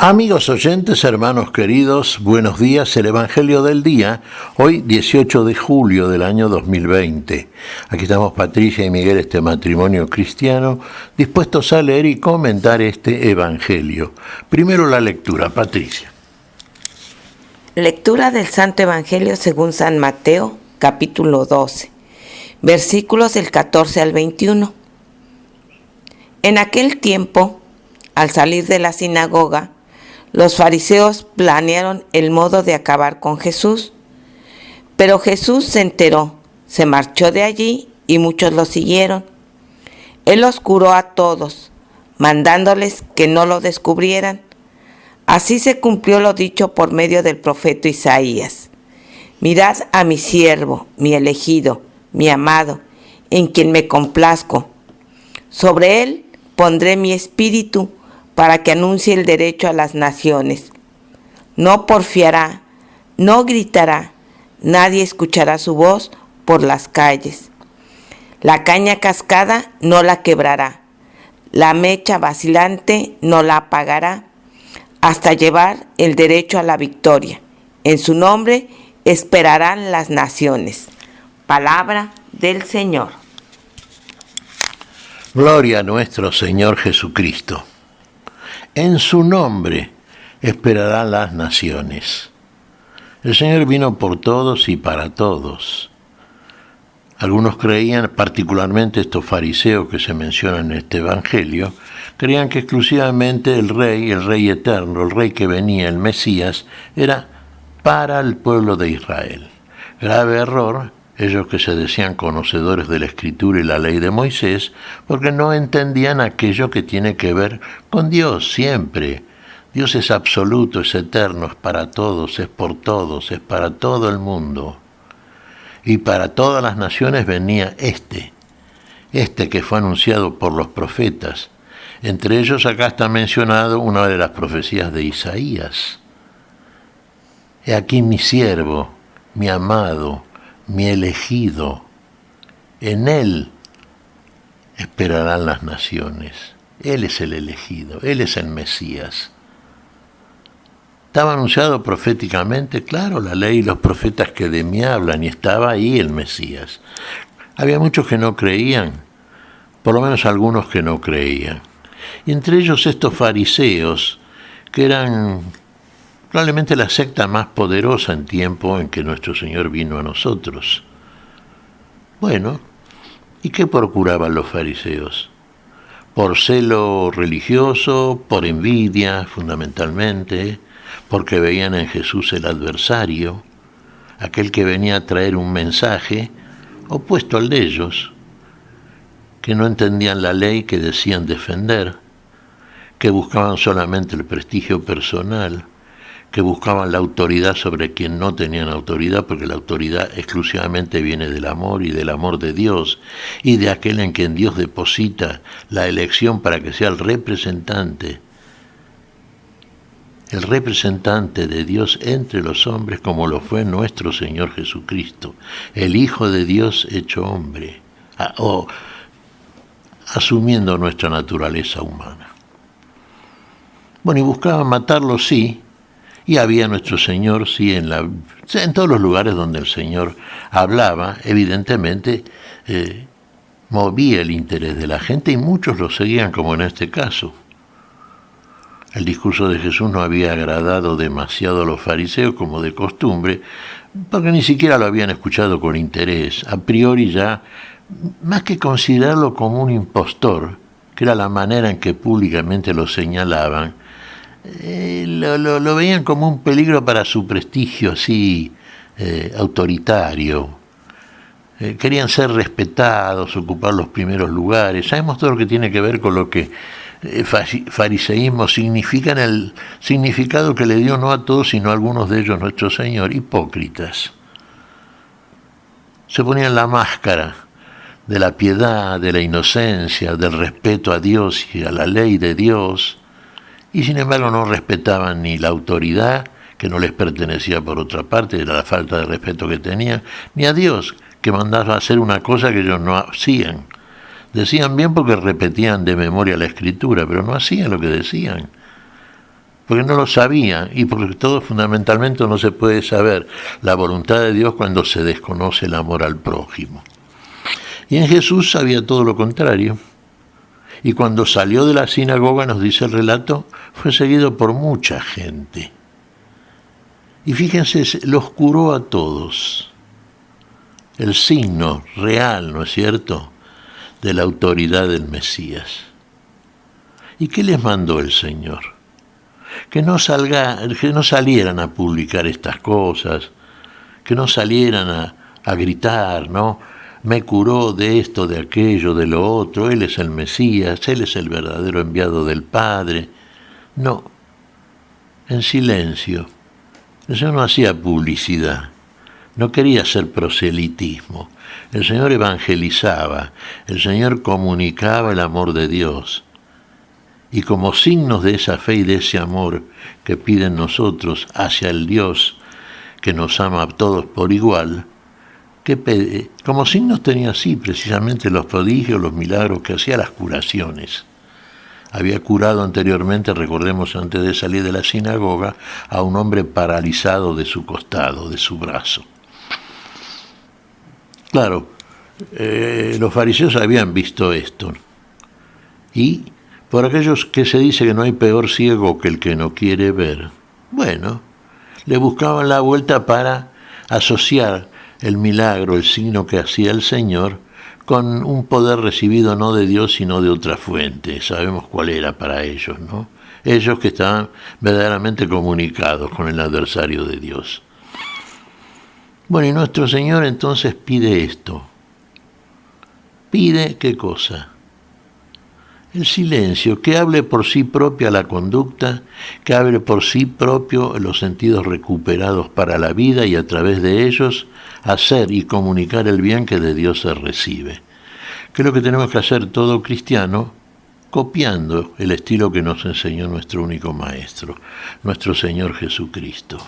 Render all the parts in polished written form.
Amigos oyentes, hermanos queridos, buenos días. El Evangelio del día, hoy 18 de julio del año 2020. Aquí estamos Patricia y Miguel, este matrimonio cristiano, dispuestos a leer y comentar este Evangelio. Primero la lectura, Patricia. Lectura del Santo Evangelio según San Mateo, capítulo 12, versículos del 14 al 21. En aquel tiempo, al salir de la sinagoga, los fariseos planearon el modo de acabar con Jesús. Pero Jesús se enteró, se marchó de allí y muchos lo siguieron. Él los curó a todos, mandándoles que no lo descubrieran. Así se cumplió lo dicho por medio del profeta Isaías. Mirad a mi siervo, mi elegido, mi amado, en quien me complazco. Sobre él pondré mi espíritu para que anuncie el derecho a las naciones. No porfiará, no gritará, nadie escuchará su voz por las calles. La caña cascada no la quebrará, la mecha vacilante no la apagará, hasta llevar el derecho a la victoria. En su nombre esperarán las naciones. Palabra del Señor. Gloria a nuestro Señor Jesucristo. En su nombre esperarán las naciones. El Señor vino por todos y para todos. Algunos creían, particularmente estos fariseos que se mencionan en este Evangelio, creían que exclusivamente el rey eterno, el rey que venía, el Mesías, era para el pueblo de Israel. Grave error, ellos que se decían conocedores de la Escritura y la ley de Moisés, porque no entendían aquello que tiene que ver con Dios siempre. Dios es absoluto, es eterno, es para todos, es por todos, es para todo el mundo. Y para todas las naciones venía este que fue anunciado por los profetas. Entre ellos acá está mencionado una de las profecías de Isaías. He aquí mi siervo, mi amado, mi elegido, en él esperarán las naciones. Él es el elegido, él es el Mesías. Estaba anunciado proféticamente, claro, la ley y los profetas que de mí hablan, y estaba ahí el Mesías. Había muchos que no creían, por lo menos algunos que no creían. Y entre ellos estos fariseos, que eran probablemente la secta más poderosa en tiempo en que nuestro Señor vino a nosotros. Bueno, ¿y qué procuraban los fariseos? Por celo religioso, por envidia fundamentalmente, porque veían en Jesús el adversario, aquel que venía a traer un mensaje opuesto al de ellos, que no entendían la ley que decían defender, que buscaban solamente el prestigio personal, que buscaban la autoridad sobre quien no tenían autoridad, porque la autoridad exclusivamente viene del amor y del amor de Dios, y de aquel en quien Dios deposita la elección para que sea el representante de Dios entre los hombres, como lo fue nuestro Señor Jesucristo, el Hijo de Dios hecho hombre, o asumiendo nuestra naturaleza humana. Bueno, y buscaban matarlo, sí, y había nuestro Señor, sí, en todos los lugares donde el Señor hablaba, evidentemente movía el interés de la gente y muchos lo seguían, como en este caso. El discurso de Jesús no había agradado demasiado a los fariseos, como de costumbre, porque ni siquiera lo habían escuchado con interés. A priori ya, más que considerarlo como un impostor, que era la manera en que públicamente lo señalaban, lo veían como un peligro para su prestigio así autoritario. Querían ser respetados, ocupar los primeros lugares. Sabemos todo lo que tiene que ver con lo que fariseísmo significa, en el significado que le dio no a todos, sino a algunos de ellos nuestro Señor, hipócritas. Se ponían la máscara de la piedad, de la inocencia, del respeto a Dios y a la ley de Dios, y sin embargo no respetaban ni la autoridad, que no les pertenecía por otra parte, era la falta de respeto que tenían, ni a Dios, que mandaba a hacer una cosa que ellos no hacían. Decían bien porque repetían de memoria la Escritura, pero no hacían lo que decían. porque no lo sabía y porque todo fundamentalmente no se puede saber la voluntad de Dios cuando se desconoce el amor al prójimo. Y en Jesús sabía todo lo contrario. Y cuando salió de la sinagoga, nos dice el relato, fue seguido por mucha gente. Y fíjense, los curó a todos. El signo real, ¿no es cierto?, de la autoridad del Mesías. ¿Y qué les mandó el Señor? Que no salieran a publicar estas cosas, que no salieran a gritar, ¿no? Me curó de esto, de aquello, de lo otro, Él es el Mesías, Él es el verdadero enviado del Padre. No, en silencio. El Señor no hacía publicidad, no quería hacer proselitismo. El Señor evangelizaba, el Señor comunicaba el amor de Dios. Y como signos de esa fe y de ese amor que piden nosotros hacia el Dios que nos ama a todos por igual, como signos tenía así precisamente los prodigios, los milagros que hacía, las curaciones. Había curado anteriormente, recordemos, antes de salir de la sinagoga, a un hombre paralizado de su costado, de su brazo. Claro, los fariseos habían visto esto. Y por aquellos que se dice que no hay peor ciego que el que no quiere ver, bueno, le buscaban la vuelta para asociar el milagro, el signo que hacía el Señor, con un poder recibido no de Dios, sino de otra fuente. Sabemos cuál era para ellos, ¿no? Ellos que estaban verdaderamente comunicados con el adversario de Dios. Bueno, y nuestro Señor entonces pide esto. ¿Pide qué cosa? El silencio, que hable por sí propia la conducta, que hable por sí propio los sentidos recuperados para la vida y a través de ellos hacer y comunicar el bien que de Dios se recibe. Que es lo que tenemos que hacer todo cristiano, copiando el estilo que nos enseñó nuestro único Maestro, nuestro Señor Jesucristo.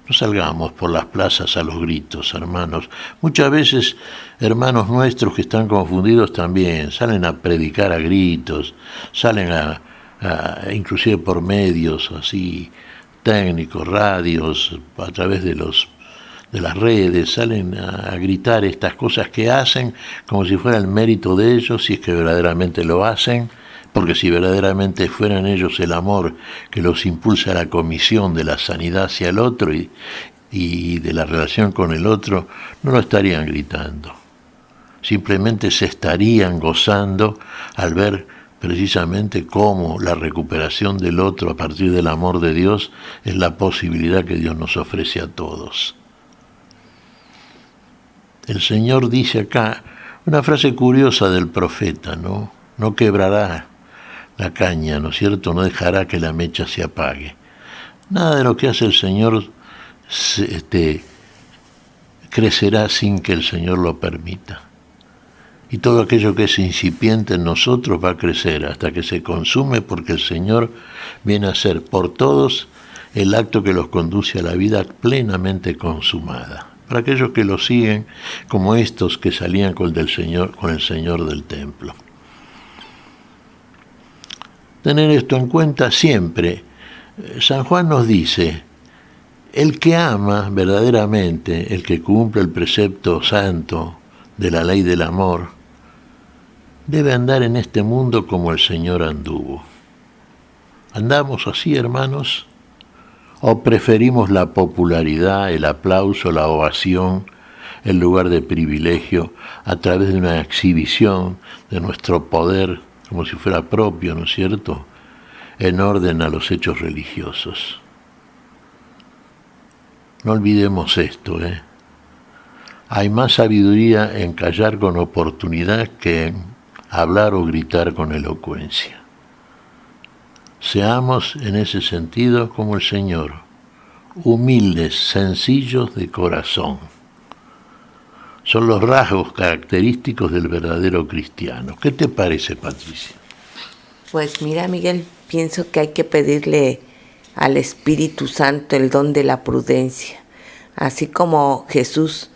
No salgamos por las plazas a los gritos, hermanos. Muchas veces hermanos nuestros que están confundidos también salen a predicar a gritos, salen inclusive por medios así técnicos, radios, a través de las redes, salen a gritar estas cosas que hacen como si fuera el mérito de ellos, si es que verdaderamente lo hacen. Porque si verdaderamente fueran ellos el amor que los impulsa a la comisión de la sanidad hacia el otro y de la relación con el otro, no lo estarían gritando. Simplemente se estarían gozando al ver precisamente cómo la recuperación del otro a partir del amor de Dios es la posibilidad que Dios nos ofrece a todos. El Señor dice acá una frase curiosa del profeta, ¿no? No quebrará la caña, ¿no es cierto? No dejará que la mecha se apague. Nada de lo que hace el Señor crecerá sin que el Señor lo permita. Y todo aquello que es incipiente en nosotros va a crecer hasta que se consume, porque el Señor viene a ser por todos el acto que los conduce a la vida plenamente consumada. Para aquellos que lo siguen, como estos que salían con el Señor del templo. Tener esto en cuenta siempre. San Juan nos dice, el que ama verdaderamente, el que cumple el precepto santo de la ley del amor, debe andar en este mundo como el Señor anduvo. ¿Andamos así, hermanos? ¿O preferimos la popularidad, el aplauso, la ovación, el lugar de privilegio, a través de una exhibición de nuestro poder, como si fuera propio, ¿no es cierto?, en orden a los hechos religiosos? No olvidemos esto, Hay más sabiduría en callar con oportunidad que en hablar o gritar con elocuencia. Seamos en ese sentido como el Señor, humildes, sencillos de corazón. Son los rasgos característicos del verdadero cristiano. ¿Qué te parece, Patricia? Pues mira, Miguel, pienso que hay que pedirle al Espíritu Santo el don de la prudencia. Así como Jesús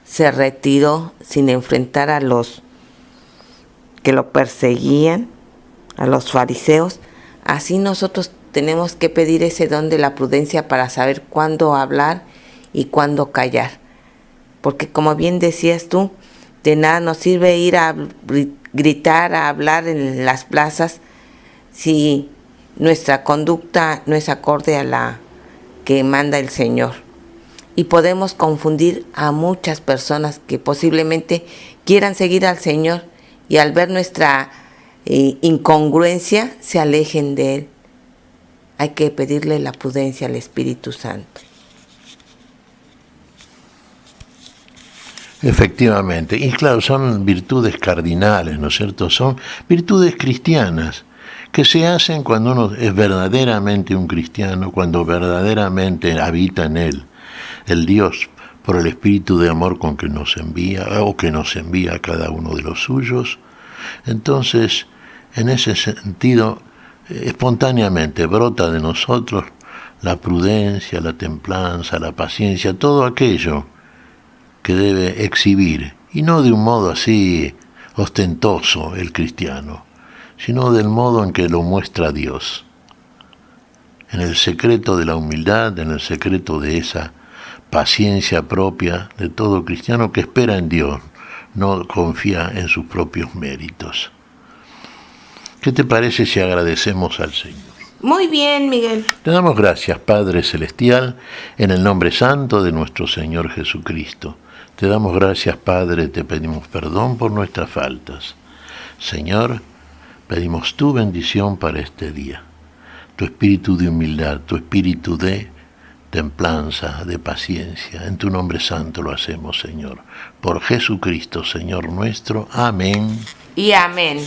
se retiró sin enfrentar a los que lo perseguían, a los fariseos, así nosotros tenemos que pedir ese don de la prudencia para saber cuándo hablar y cuándo callar. Porque como bien decías tú, de nada nos sirve ir a gritar, a hablar en las plazas si nuestra conducta no es acorde a la que manda el Señor. Y podemos confundir a muchas personas que posiblemente quieran seguir al Señor y al ver nuestra incongruencia se alejen de Él. Hay que pedirle la prudencia al Espíritu Santo. Efectivamente, y claro, son virtudes cardinales, ¿no es cierto? Son virtudes cristianas que se hacen cuando uno es verdaderamente un cristiano, cuando verdaderamente habita en él el Dios por el espíritu de amor con que nos envía o que nos envía a cada uno de los suyos. Entonces, en ese sentido, espontáneamente brota de nosotros la prudencia, la templanza, la paciencia, todo aquello que debe exhibir, y no de un modo así ostentoso el cristiano, sino del modo en que lo muestra Dios, en el secreto de la humildad, en el secreto de esa paciencia propia de todo cristiano que espera en Dios, no confía en sus propios méritos. ¿Qué te parece si agradecemos al Señor? Muy bien, Miguel. Te damos gracias, Padre Celestial, en el nombre santo de nuestro Señor Jesucristo. Te damos gracias, Padre, te pedimos perdón por nuestras faltas. Señor, pedimos tu bendición para este día, tu espíritu de humildad, tu espíritu de templanza, de paciencia. En tu nombre santo lo hacemos, Señor. Por Jesucristo, Señor nuestro. Amén. Y amén.